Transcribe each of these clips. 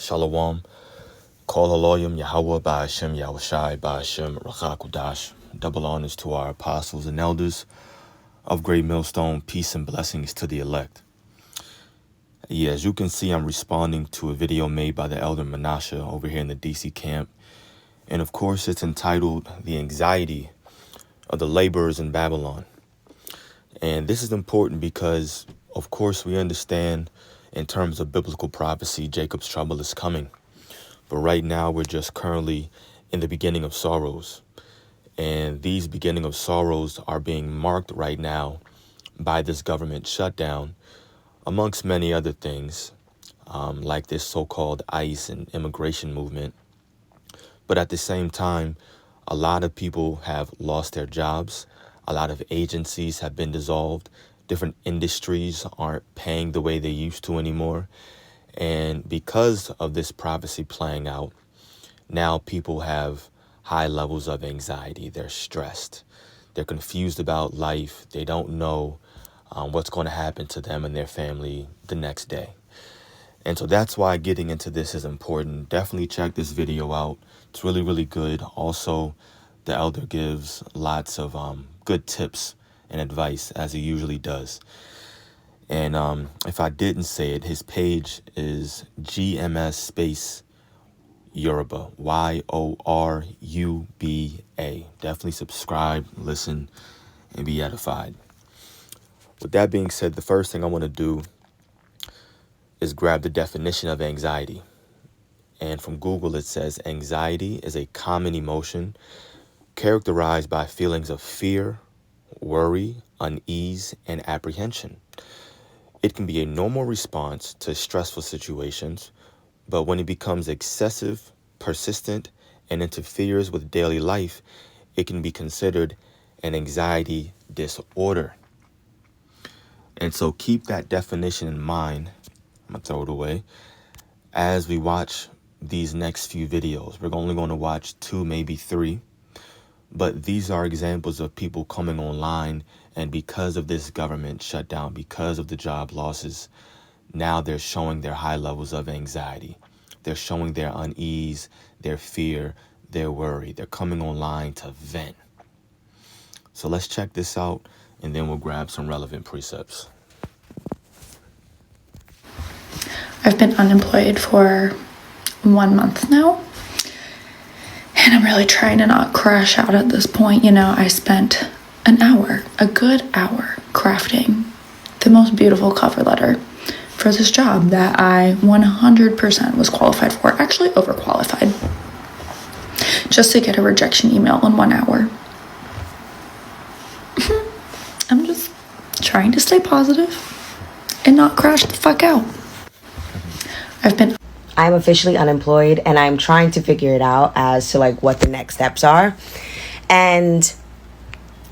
Shalom. Call Aloyim Yahweh Ba'ashem Yahushai Ba'ashem Rachakudash. Double honors to our apostles and elders of Great Millstone. Peace and blessings to the elect. Yeah, as you can see, I'm responding to a video made by the elder Menashe over here in the DC camp. And of course, it's entitled The Anxiety of the Laborers in Babylon. And this is important because, of course, we understand in terms of biblical prophecy, Jacob's trouble is coming. But right now, we're just currently in the beginning of sorrows. And these beginning of sorrows are being marked right now by this government shutdown, amongst many other things, like this so-called ICE and immigration movement. But at the same time, a lot of people have lost their jobs. A lot of agencies have been dissolved. Different industries aren't paying the way they used to anymore. And because of this prophecy playing out, now people have high levels of anxiety. They're stressed. They're confused about life. They don't know what's going to happen to them and their family the next day. And so that's why getting into this is important. Definitely check this video out. It's really, really good. Also, the elder gives lots of good tips and advice, as he usually does. And if I didn't say it, his page is GMS space Yoruba, Yoruba. Definitely subscribe, listen, and be edified. With that being said, the first thing I want to do is grab the definition of anxiety. And from Google, it says anxiety is a common emotion characterized by feelings of fear, worry, unease, and apprehension. It can be a normal response to stressful situations, but when it becomes excessive, persistent, and interferes with daily life, it can be considered an anxiety disorder. And so keep that definition in mind. I'm going to throw it away. As we watch these next few videos, we're only going to watch 2, maybe 3. But these are examples of people coming online, and because of this government shutdown, because of the job losses, now they're showing their high levels of anxiety. They're showing their unease, their fear, their worry. They're coming online to vent. So let's check this out, and then we'll grab some relevant precepts. I've been unemployed for 1 month now. And I'm really trying to not crash out at this point. You know, I spent a good hour, crafting the most beautiful cover letter for this job that I 100% was qualified for, actually overqualified, just to get a rejection email in 1 hour. I'm just trying to stay positive and not crash the fuck out. I'm officially unemployed, and I'm trying to figure it out as to what the next steps are. And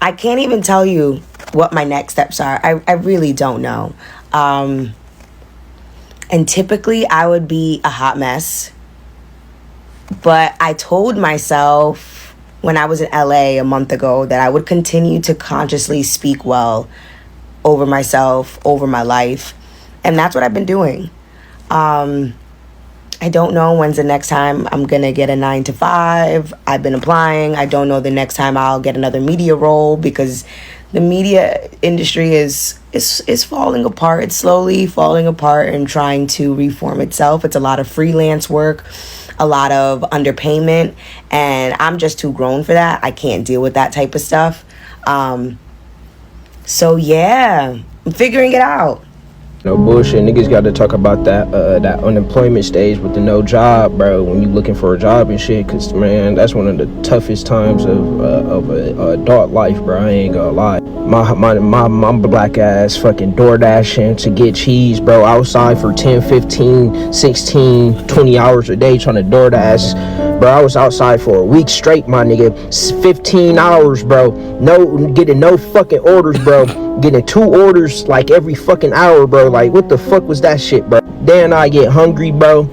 I can't even tell you what my next steps are. I really don't know. And typically I would be a hot mess. But I told myself when I was in LA a month ago that I would continue to consciously speak well over myself, over my life. And that's what I've been doing. I don't know when's the next time I'm going to get a 9 to 5. I've been applying. I don't know the next time I'll get another media role, because the media industry is falling apart. It's slowly falling apart and trying to reform itself. It's a lot of freelance work, a lot of underpayment, and I'm just too grown for that. I can't deal with that type of stuff. So yeah, I'm figuring it out. No bullshit, niggas got to talk about that unemployment stage with the no job, bro, when you looking for a job and shit, cause man, that's one of the toughest times of adult life, bro. I ain't gonna lie. My black ass fucking door dashing to get cheese, bro, outside for 10, 15, 16, 20 hours a day trying to door dash. Bro, I was outside for a week straight, my nigga. 15 hours, bro. Getting no fucking orders, bro. Getting 2 orders every fucking hour, bro. What the fuck was that shit, bro? Then I get hungry, bro.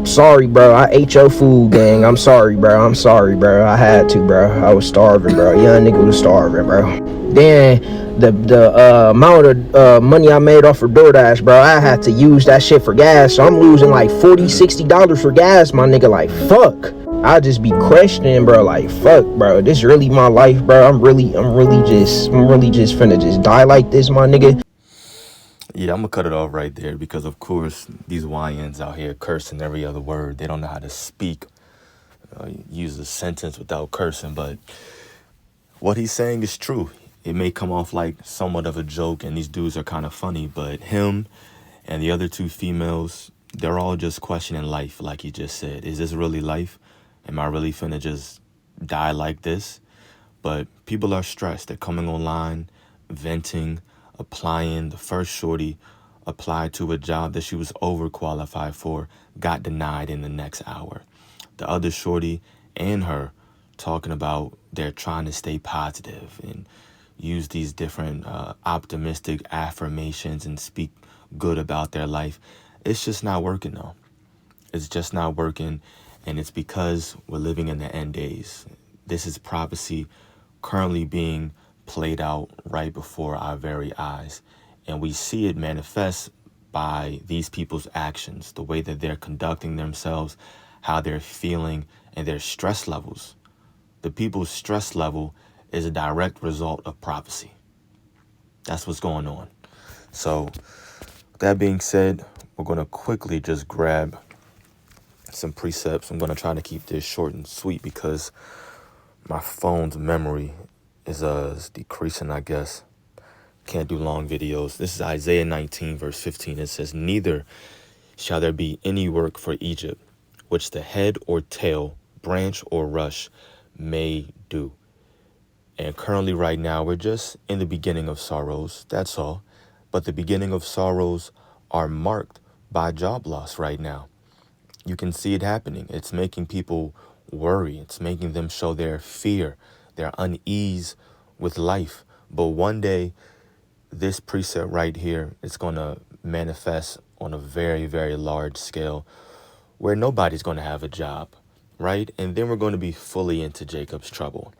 Sorry, bro. I ate your food, gang. I'm sorry, bro. I'm sorry, bro. I had to, bro. I was starving, bro. Young nigga was starving, bro. Then the amount of money I made off of DoorDash, bro, I had to use that shit for gas. So I'm losing like $40-$60 for gas, my nigga. Like, fuck. I just be questioning, bro. Like, fuck, bro. This really my life, bro. I'm really just finna just die like this, my nigga. Yeah, I'm gonna cut it off right there because, of course, these YNs out here cursing every other word. They don't know how to speak, use a sentence without cursing. But what he's saying is true. It may come off like somewhat of a joke, and these dudes are kind of funny, but him and the other two females, they're all just questioning life, like he just said. Is this really life? Am I really finna just die like this? But people are stressed. They're coming online, venting, applying. The first shorty applied to a job that she was overqualified for, got denied in the next hour. The other shorty and her talking about they're trying to stay positive and use these different optimistic affirmations and speak good about their life. It's just not working though. It's just not working, and it's because we're living in the end days. This is prophecy currently being played out right before our very eyes, and we see it manifest by these people's actions, the way that they're conducting themselves, how they're feeling, and their stress levels. The people's stress level is a direct result of prophecy. That's what's going on. So, that being said, we're going to quickly just grab some precepts. I'm going to try to keep this short and sweet because my phone's memory is decreasing, I guess. Can't do long videos. This is Isaiah 19, verse 15. It says, "Neither shall there be any work for Egypt, which the head or tail, branch or rush may do." And currently right now, we're just in the beginning of sorrows. That's all. But the beginning of sorrows are marked by job loss right now. You can see it happening. It's making people worry. It's making them show their fear, their unease with life. But one day, this precept right here is going to manifest on a very, very large scale where nobody's going to have a job, right? And then we're going to be fully into Jacob's trouble.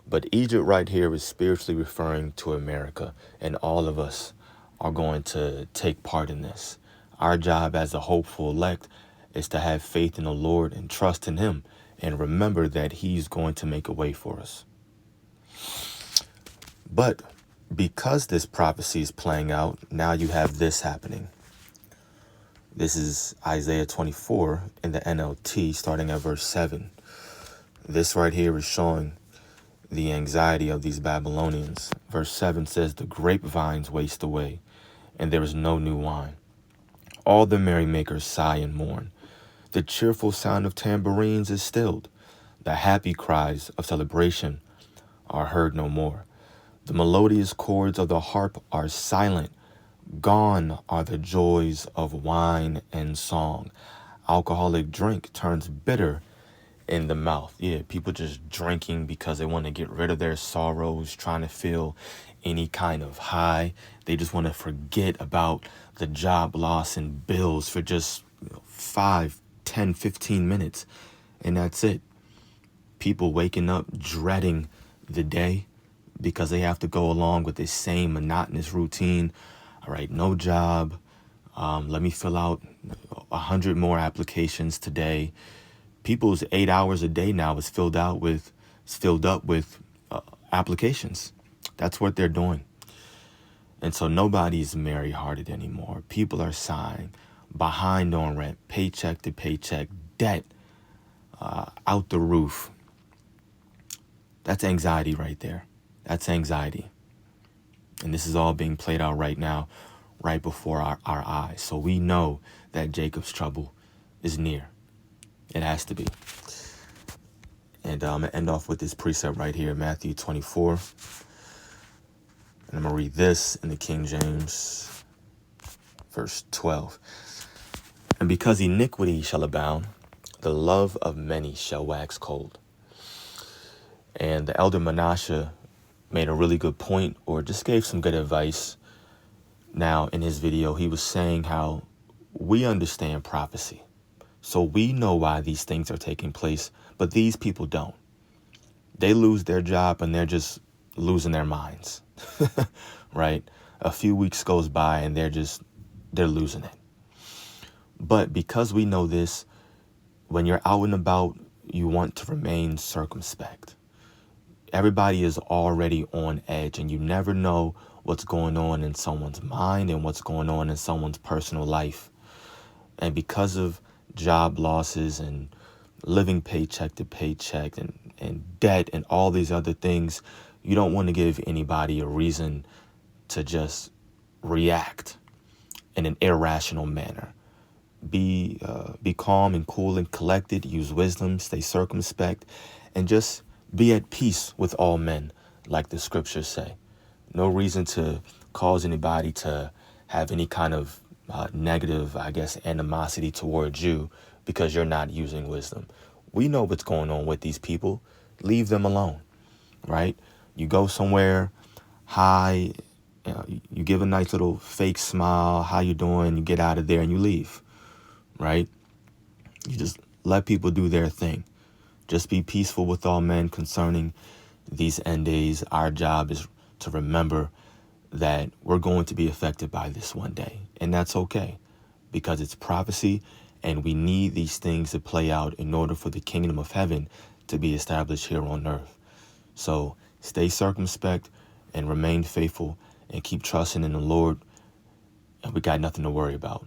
But Egypt right here is spiritually referring to America, and all of us are going to take part in this. Our job as a hopeful elect is to have faith in the Lord and trust in him and remember that he's going to make a way for us. But because this prophecy is playing out, now you have this happening. This is Isaiah 24 in the NLT, starting at verse 7. This right here is showing the anxiety of these Babylonians. Verse 7 says, "The grapevines waste away, and there is no new wine. All the merrymakers sigh and mourn. The cheerful sound of tambourines is stilled. The happy cries of celebration are heard no more. The melodious chords of the harp are silent. Gone are the joys of wine and song." Alcoholic drink turns bitter in the mouth. Yeah, people just drinking because they want to get rid of their sorrows, trying to feel any kind of high. They just want to forget about the job loss and bills for just 5, 10, 15 minutes. And that's it. People waking up dreading the day because they have to go along with this same monotonous routine. All right, no job. Let me fill out 100 more applications today. People's 8 hours a day now is filled up with applications. That's what they're doing. And so nobody's merry-hearted anymore. People are sighing, behind on rent, paycheck to paycheck, debt out the roof. That's anxiety right there. That's anxiety. And this is all being played out right now, right before our eyes. So we know that Jacob's trouble is near. It has to be. And I'm going to end off with this precept right here, Matthew 24. And I'm going to read this in the King James, verse 12. "And because iniquity shall abound, the love of many shall wax cold." And the elder Menashe made a really good point, or just gave some good advice. Now, in his video, he was saying how we understand prophecy. So we know why these things are taking place, but these people don't. They lose their job and they're just losing their minds, right? A few weeks goes by and they're losing it. But because we know this, when you're out and about, you want to remain circumspect. Everybody is already on edge, and you never know what's going on in someone's mind and what's going on in someone's personal life. And because of job losses and living paycheck to paycheck and debt and all these other things, you don't want to give anybody a reason to just react in an irrational manner. Be calm and cool and collected. Use wisdom, stay circumspect, and just be at peace with all men, like the scriptures say. No reason to cause anybody to have any kind of negative, animosity towards you because you're not using wisdom. We know what's going on with these people. Leave them alone, right? You go somewhere, hi, you give a nice little fake smile, how you doing? You get out of there and you leave, right? You just let people do their thing. Just be peaceful with all men concerning these end days. Our job is to remember that we're going to be affected by this one day. And that's okay, because it's prophecy, and we need these things to play out in order for the kingdom of heaven to be established here on earth. So stay circumspect and remain faithful and keep trusting in the Lord, and we got nothing to worry about.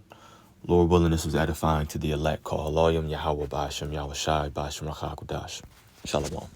Lord willing, this was edifying to the elect. Call Elohim Yahweh Ba'ashem Yahweh Shai Ba'ashem Rachakudash. Shalom.